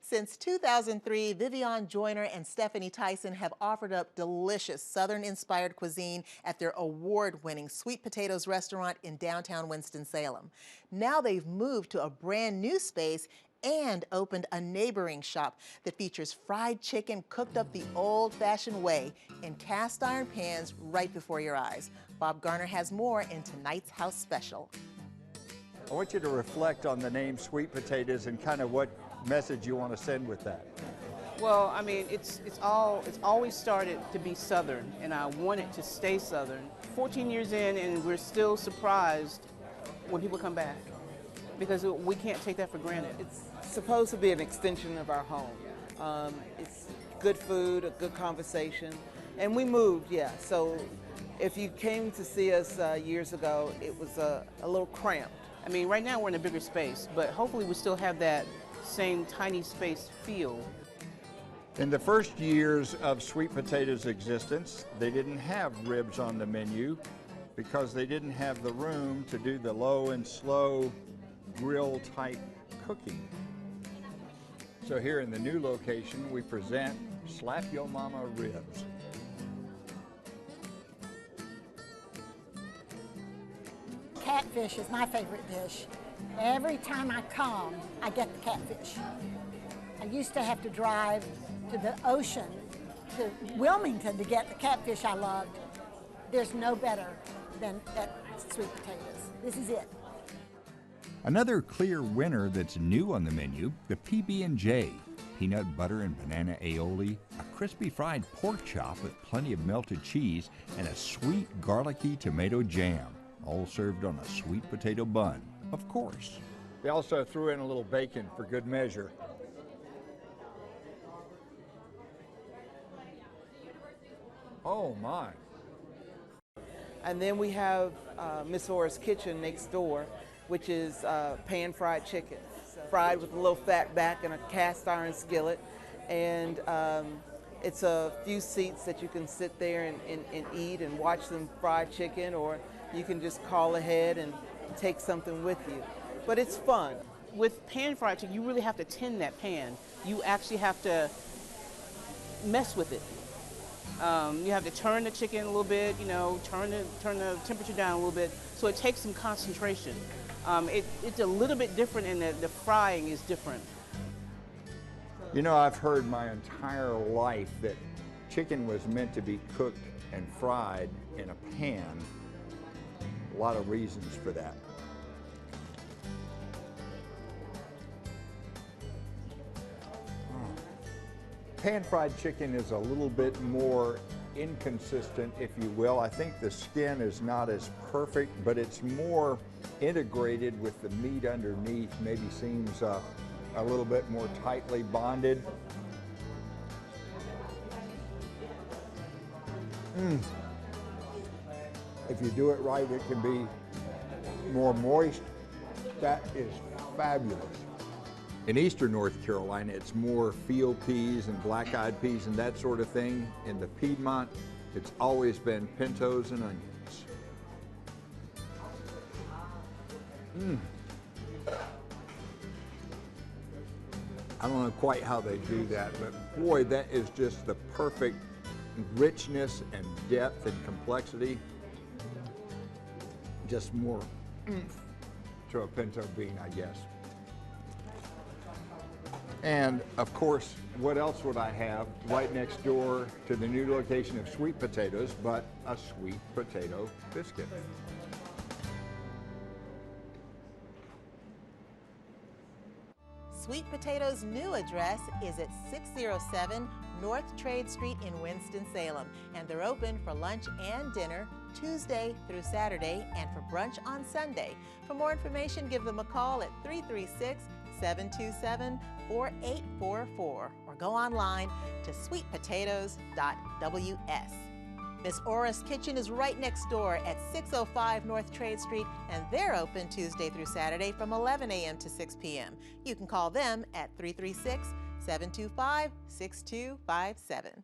Since 2003, Vivian Joyner and Stephanie Tyson have offered up delicious Southern-inspired cuisine at their award-winning Sweet Potatoes restaurant in downtown Winston-Salem. Now they've moved to a brand new space and opened a neighboring shop that features fried chicken cooked up the old-fashioned way in cast iron pans right before your eyes. Bob Garner has more in tonight's House Special. I want you to reflect on the name Sweet Potatoes and kind of what message you want to send with that. Well, I mean, it's always started to be Southern, and I want it to stay Southern. 14 years in, and we're still surprised when people come back, because we can't take that for granted. It's supposed to be an extension of our home. It's good food, a good conversation, and we moved, yeah. So if you came to see us years ago, it was a little cramped. I mean, right now we're in a bigger space, but hopefully we still have that same tiny space feel. In the first years of Sweet Potatoes' existence, they didn't have ribs on the menu because they didn't have the room to do the low and slow grill type cooking. So here in the new location, we present Slap Yo Mama ribs. Catfish is my favorite dish. Every time I come, I get the catfish. I used to have to drive to the ocean, to Wilmington, to get the catfish I loved. There's no better than at Sweet Potatoes. This is it. Another clear winner that's new on the menu, the PB&J. Peanut butter and banana aioli, a crispy fried pork chop with plenty of melted cheese, and a sweet garlicky tomato jam, all served on a sweet potato bun, of course. They also threw in a little bacon for good measure. Oh my. And then we have Miss Ora's Kitchen next door, which is pan-fried chicken, fried with a little fat back in a cast iron skillet. And it's a few seats that you can sit there and eat and watch some fried chicken, or you can just call ahead and take something with you. But it's fun. With pan-fried chicken, you really have to tend that pan. You actually have to mess with it. You have to turn the chicken a little bit, you know, turn the temperature down a little bit, so it takes some concentration. It's a little bit different, and the frying is different. You know, I've heard my entire life that chicken was meant to be cooked and fried in a pan. A lot of reasons for that. Pan-fried chicken is a little bit more inconsistent, if you will. I think the skin is not as perfect, but it's more integrated with the meat underneath. Maybe seems a little bit more tightly bonded. If you do it right, it can be more moist. That is fabulous. In eastern North Carolina, it's more field peas and black-eyed peas and that sort of thing. In the Piedmont, it's always been pintos and onions. I don't know quite how they do that, but boy, that is just the perfect richness and depth and complexity. Just more to a pinto bean, I guess. And of course, what else would I have right next door to the new location of Sweet Potatoes but a sweet potato biscuit? Sweet Potatoes' new address is at 607 North Trade Street in Winston-Salem, and they're open for lunch and dinner Tuesday through Saturday and for brunch on Sunday. For more information, give them a call at 336-727-4844 or go online to sweetpotatoes.ws. Miss Ora's Kitchen is right next door at 605 North Trade Street, and they're open Tuesday through Saturday from 11 a.m. to 6 p.m. You can call them at 336-725-6257.